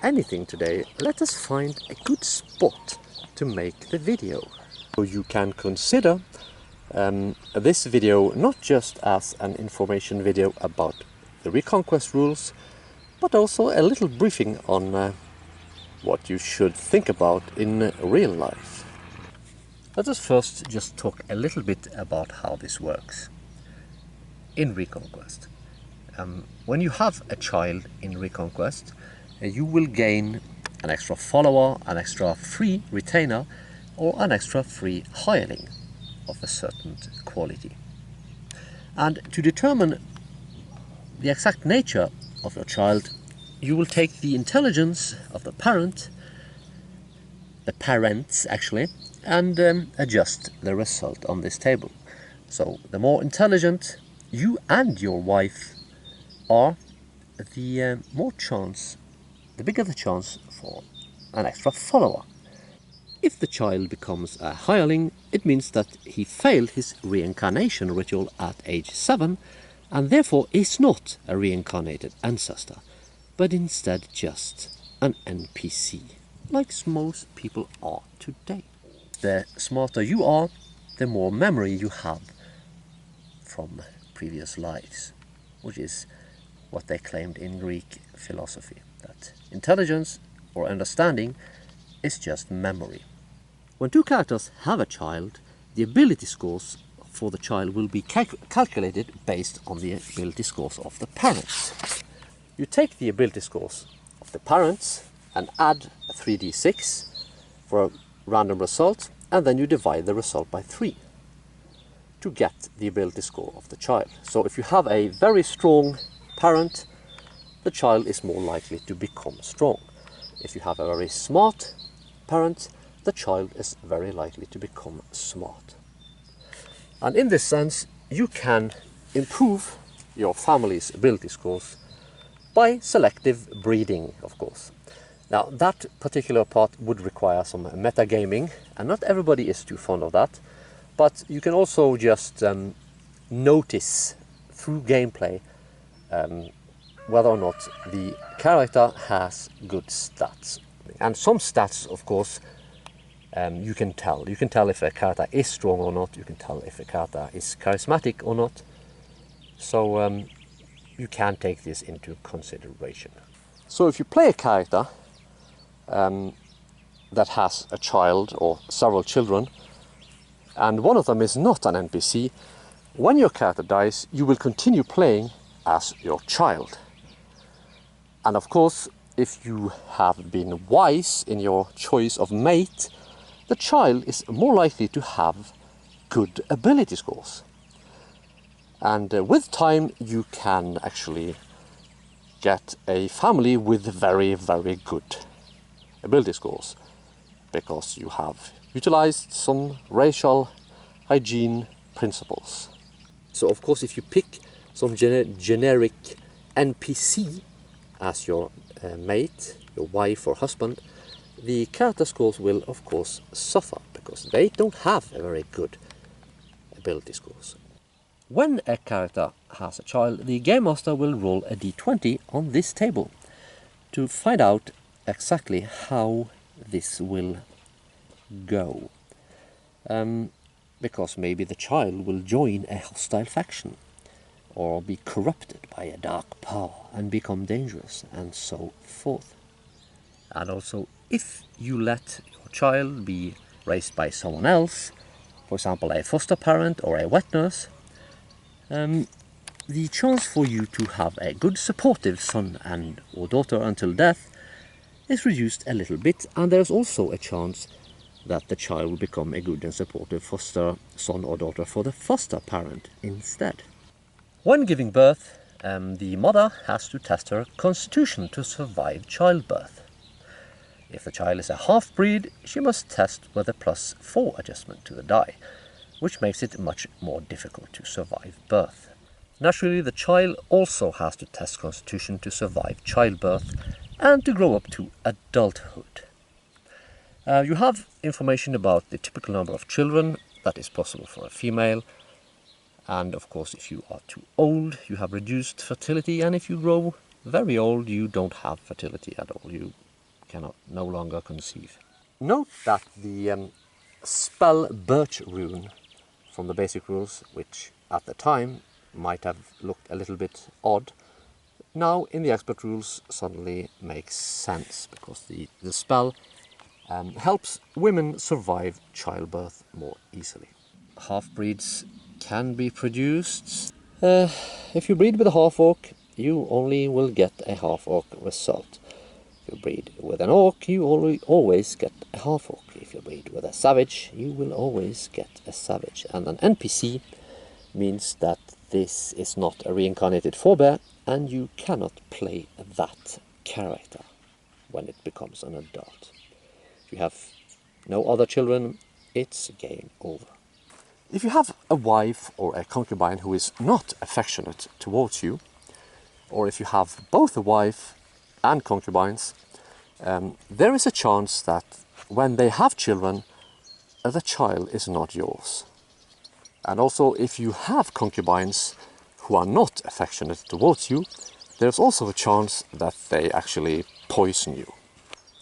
anything today, let us find a good spot to make the video. So you can consider this video not just as an information video about the ReconQuest rules, but also a little briefing on what you should think about in real life. Let us first just talk a little bit about how this works in ReconQuest. When you have a child in ReconQuest, you will gain an extra follower, an extra free retainer, or an extra free hireling of a certain quality. And to determine the exact nature of your child, you will take the intelligence of the parents actually, and adjust the result on this table. So the more intelligent you and your wife are, the bigger the chance for an extra follower. If the child becomes a hireling, it means that he failed his reincarnation ritual at age 7 and therefore is not a reincarnated ancestor, but instead just an NPC, like most people are today. The smarter you are, the more memory you have from previous lives, which is what they claimed in Greek philosophy, that intelligence or understanding is just memory. When two characters have a child, the ability scores for the child will be calculated based on the ability scores of the parents. You take the ability scores of the parents and add a 3d6 for a random result, and then you divide the result by 3 to get the ability score of the child. So if you have a very strong parent, the child is more likely to become strong. If you have a very smart parent, the child is very likely to become smart. And in this sense, you can improve your family's ability scores by selective breeding, of course. Now, that particular part would require some metagaming, and not everybody is too fond of that. But you can also just notice through gameplay whether or not the character has good stats. And some stats, of course, you can tell. You can tell if a character is strong or not. You can tell if a character is charismatic or not. So you can take this into consideration. So if you play a character that has a child or several children, and one of them is not an NPC, when your character dies, you will continue playing as your child. And of course, if you have been wise in your choice of mate, the child is more likely to have good ability scores. And with time, you can actually get a family with very, very good ability scores, because you have utilized some racial hygiene principles. So of course, if you pick some generic NPC as your mate, your wife or husband, the character scores will of course suffer, because they don't have a very good ability scores. When a character has a child, the Game Master will roll a d20 on this table to find out exactly how this will go. Because maybe the child will join a hostile faction, or be corrupted by a dark power and become dangerous, and so forth. And also, if you let your child be raised by someone else, for example a foster parent or a wet nurse, the chance for you to have a good supportive son and or daughter until death is reduced a little bit, and there's also a chance that the child will become a good and supportive foster son or daughter for the foster parent instead. When giving birth, the mother has to test her constitution to survive childbirth. If the child is a half-breed, she must test with a +4 adjustment to the die, which makes it much more difficult to survive birth. Naturally, the child also has to test constitution to survive childbirth and to grow up to adulthood. You have information about the typical number of children that is possible for a female, and of course if you are too old you have reduced fertility, and if you grow very old you don't have fertility at all. You cannot no longer conceive. Note that the spell Birch Rune from the basic rules, which at the time might have looked a little bit odd, now in the expert rules suddenly makes sense, because the spell helps women survive childbirth more easily. Half-breeds can be produced. If you breed with a half-orc, you only will get a half-orc result. If you breed with an orc, you always get a half-orc. If you breed with a savage, you will always get a savage. And an NPC means that this is not a reincarnated forebear, and you cannot play that character when it becomes an adult. If you have no other children, it's game over. If you have a wife or a concubine who is not affectionate towards you, or if you have both a wife and concubines, there is a chance that when they have children, the child is not yours. And also, if you have concubines who are not affectionate towards you, there's also a chance that they actually poison you.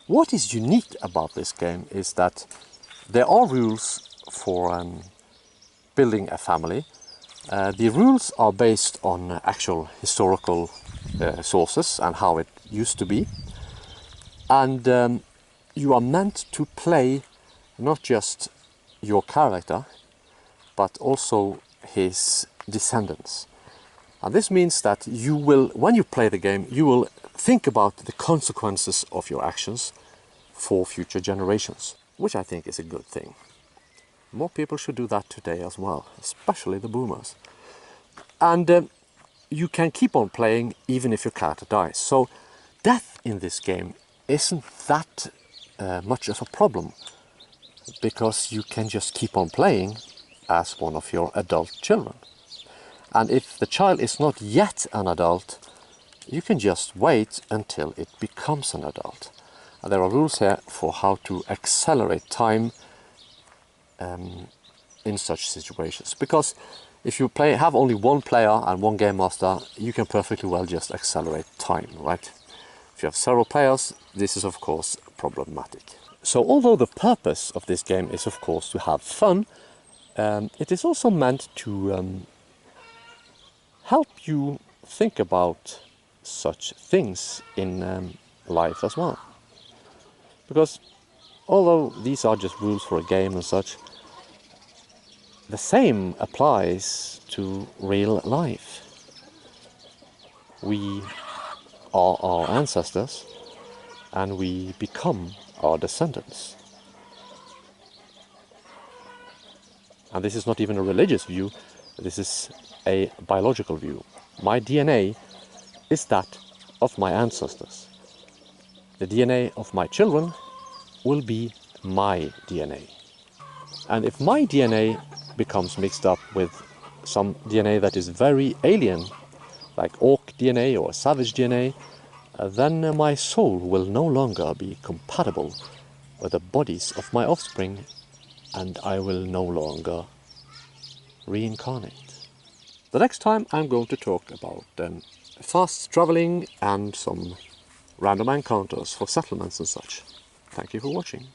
What is unique about this game is that there are rules for building a family. The rules are based on actual historical sources and how it used to be. And you are meant to play not just your character, but also his descendants. And this means that you will, when you play the game, you will think about the consequences of your actions for future generations, which I think is a good thing. More people should do that today as well, especially the boomers. And you can keep on playing even if your character dies. So death in this game isn't that much of a problem, because you can just keep on playing as one of your adult children. And if the child is not yet an adult, you can just wait until it becomes an adult. And there are rules here for how to accelerate time in such situations. Because if you have only one player and one game master, you can perfectly well just accelerate time, right? If you have several players, this is of course problematic. So although the purpose of this game is of course to have fun, it is also meant to help you think about such things in life as well. Because although these are just rules for a game and such, the same applies to real life. We are our ancestors, and we become our descendants. And this is not even a religious view, this is a biological view. My DNA is that of my ancestors. The DNA of my children will be my DNA. And if my DNA becomes mixed up with some DNA that is very alien, like orc DNA or savage DNA, then my soul will no longer be compatible with the bodies of my offspring, and I will no longer reincarnate. The next time I'm going to talk about fast traveling and some random encounters for settlements and such. Thank you for watching.